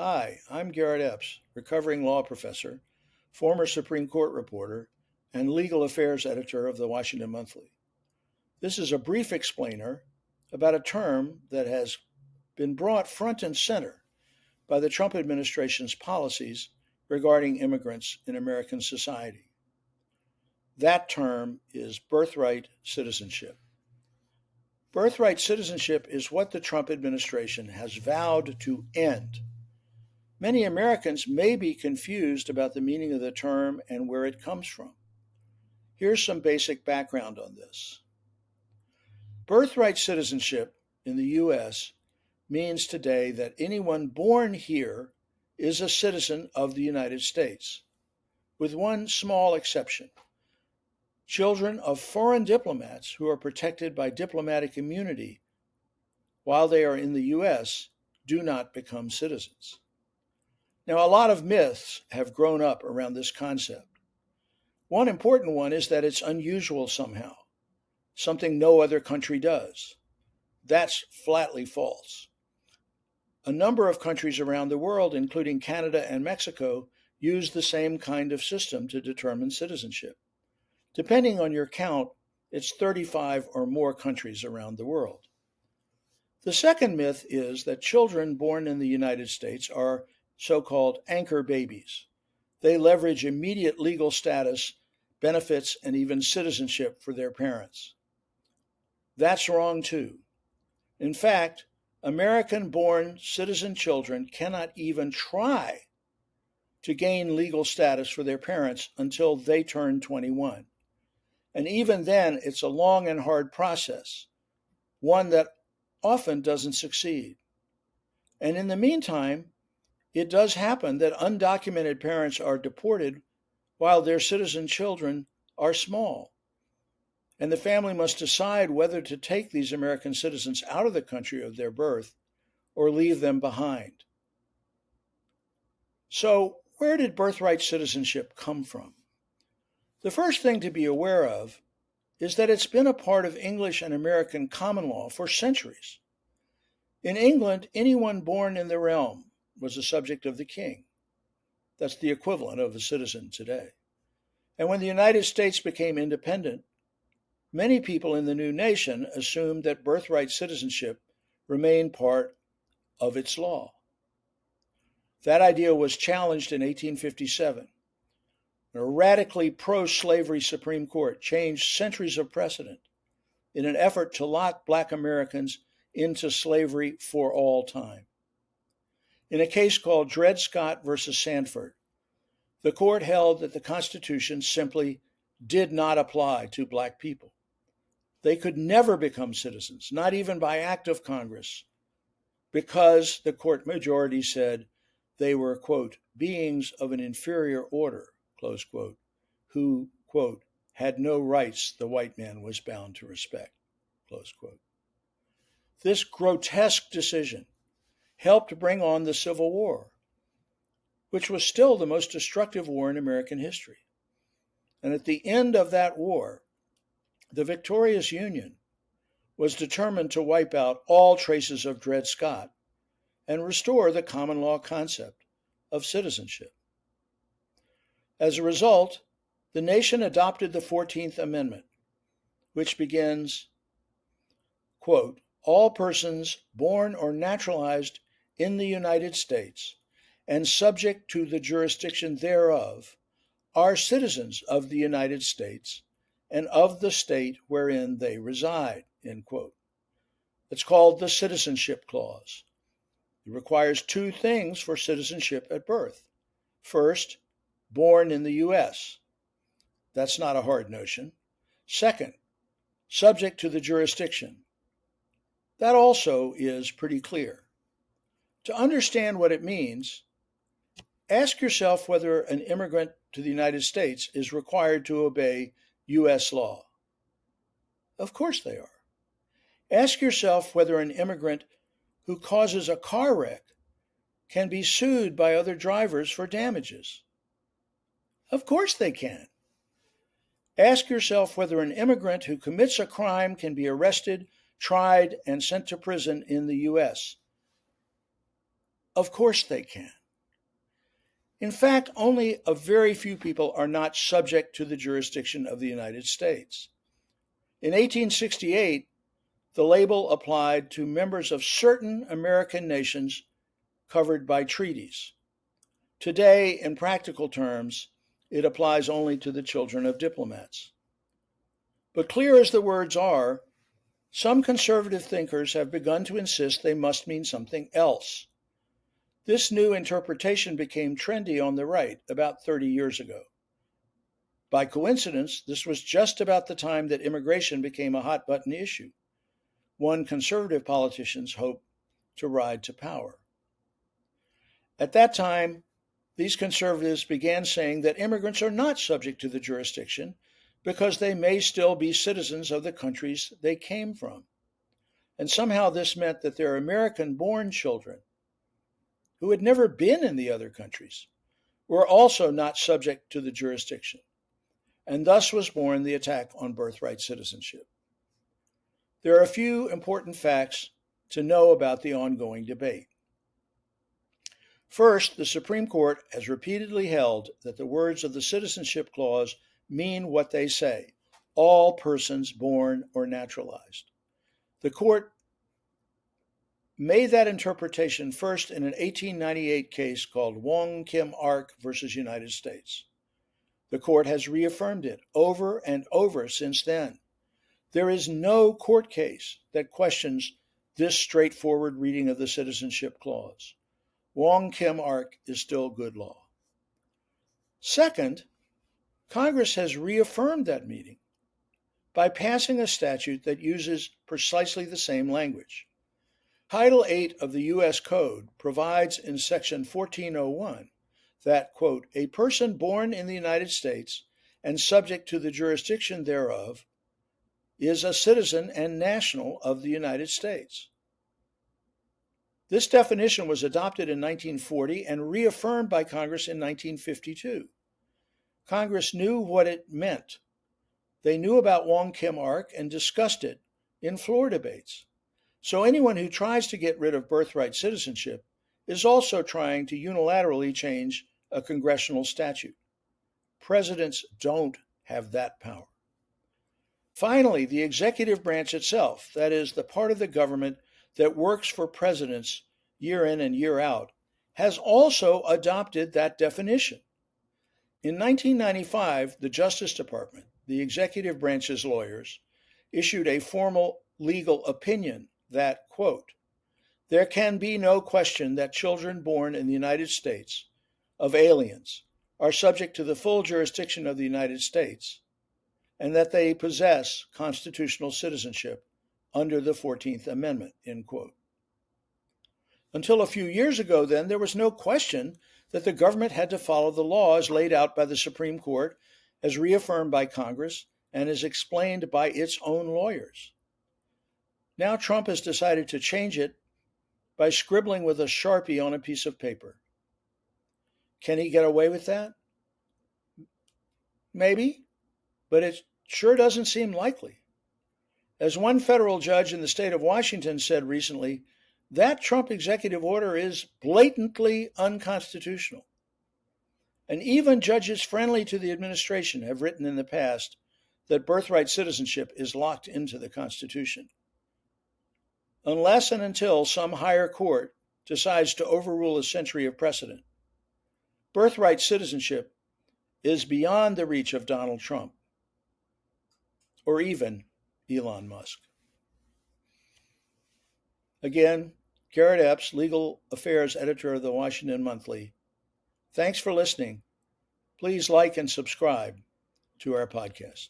Hi, I'm Garrett Epps, recovering law professor, former Supreme Court reporter, and legal affairs editor of the Washington Monthly. This is a brief explainer about a term that has been brought front and center by the Trump administration's policies regarding immigrants in American society. That term is birthright citizenship. Birthright citizenship is what the Trump administration has vowed to end. Many Americans may be confused about the meaning of the term and where it comes from. Here's some basic background on this. Birthright citizenship in the U.S. means today that anyone born here is a citizen of the United States, with one small exception. Children of foreign diplomats who are protected by diplomatic immunity while they are in the U.S. do not become citizens. Now, a lot of myths have grown up around this concept. One important one is that it's unusual somehow, something no other country does. That's flatly false. A number of countries around the world, including Canada and Mexico, use the same kind of system to determine citizenship. Depending on your count, it's 35 or more countries around the world. The second myth is that children born in the United States are so-called anchor babies. They leverage immediate legal status, benefits, and even citizenship for their parents. That's wrong too. In fact, American-born citizen children cannot even try to gain legal status for their parents until they turn 21. And even then, it's a long and hard process, one that often doesn't succeed. And in the meantime, it does happen that undocumented parents are deported while their citizen children are small. And the family must decide whether to take these American citizens out of the country of their birth or leave them behind. So, where did birthright citizenship come from? The first thing to be aware of is that it's been a part of English and American common law for centuries. In England, anyone born in the realm was a subject of the king. That's the equivalent of a citizen today. And when the United States became independent, many people in the new nation assumed that birthright citizenship remained part of its law. That idea was challenged in 1857. A radically pro-slavery Supreme Court changed centuries of precedent in an effort to lock Black Americans into slavery for all time. In a case called Dred Scott versus Sandford, the court held that the Constitution simply did not apply to Black people. They could never become citizens, not even by act of Congress, because the court majority said they were, quote, beings of an inferior order, close quote, who, quote, had no rights the white man was bound to respect, close quote. This grotesque decision helped bring on the Civil War, which was still the most destructive war in American history. And at the end of that war, the victorious Union was determined to wipe out all traces of Dred Scott and restore the common law concept of citizenship. As a result, the nation adopted the 14th Amendment, which begins, quote, all persons born or naturalized in the United States and subject to the jurisdiction thereof are citizens of the United States and of the state wherein they reside, end quote. It's called the Citizenship Clause. It requires two things for citizenship at birth. First, born in the U.S. That's not a hard notion. Second, subject to the jurisdiction. That also is pretty clear. To understand what it means, ask yourself whether an immigrant to the United States is required to obey U.S. law. Of course they are. Ask yourself whether an immigrant who causes a car wreck can be sued by other drivers for damages. Of course they can. Ask yourself whether an immigrant who commits a crime can be arrested, tried, and sent to prison in the U.S. Of course they can. In fact, only a very few people are not subject to the jurisdiction of the United States. In 1868, the label applied to members of certain American nations covered by treaties. Today, in practical terms, it applies only to the children of diplomats. But clear as the words are, some conservative thinkers have begun to insist they must mean something else. This new interpretation became trendy on the right about 30 years ago. By coincidence, this was just about the time that immigration became a hot-button issue, one conservative politicians hoped to ride to power. At that time, these conservatives began saying that immigrants are not subject to the jurisdiction because they may still be citizens of the countries they came from. And somehow this meant that their American-born children, who had never been in the other countries, were also not subject to the jurisdiction. And thus was born the attack on birthright citizenship. There are a few important facts to know about the ongoing debate. First, the Supreme Court has repeatedly held that the words of the Citizenship Clause mean what they say: all persons born or naturalized. The court made that interpretation first in an 1898 case called Wong Kim Ark versus United States. The court has reaffirmed it over and over since then. There is no court case that questions this straightforward reading of the Citizenship Clause. Wong Kim Ark is still good law. Second, Congress has reaffirmed that meaning by passing a statute that uses precisely the same language. Title 8 of the U.S. Code provides in Section 1401 that, quote, a person born in the United States and subject to the jurisdiction thereof is a citizen and national of the United States. This definition was adopted in 1940 and reaffirmed by Congress in 1952. Congress knew what it meant. They knew about Wong Kim Ark and discussed it in floor debates. So anyone who tries to get rid of birthright citizenship is also trying to unilaterally change a congressional statute. Presidents don't have that power. Finally, the executive branch itself, that is, the part of the government that works for presidents year in and year out, has also adopted that definition. In 1995, the Justice Department, the executive branch's lawyers, issued a formal legal opinion that, quote, there can be no question that children born in the United States of aliens are subject to the full jurisdiction of the United States and that they possess constitutional citizenship under the 14th Amendment, end quote. Until a few years ago, then, there was no question that the government had to follow the laws laid out by the Supreme Court, as reaffirmed by Congress, and as explained by its own lawyers. Now Trump has decided to change it by scribbling with a Sharpie on a piece of paper. Can he get away with that? Maybe, but it sure doesn't seem likely. As one federal judge in the state of Washington said recently, that Trump executive order is blatantly unconstitutional. And even judges friendly to the administration have written in the past that birthright citizenship is locked into the Constitution. Unless and until some higher court decides to overrule a century of precedent, birthright citizenship is beyond the reach of Donald Trump or even Elon Musk. Again, Garrett Epps, Legal Affairs Editor of the Washington Monthly. Thanks for listening. Please like and subscribe to our podcast.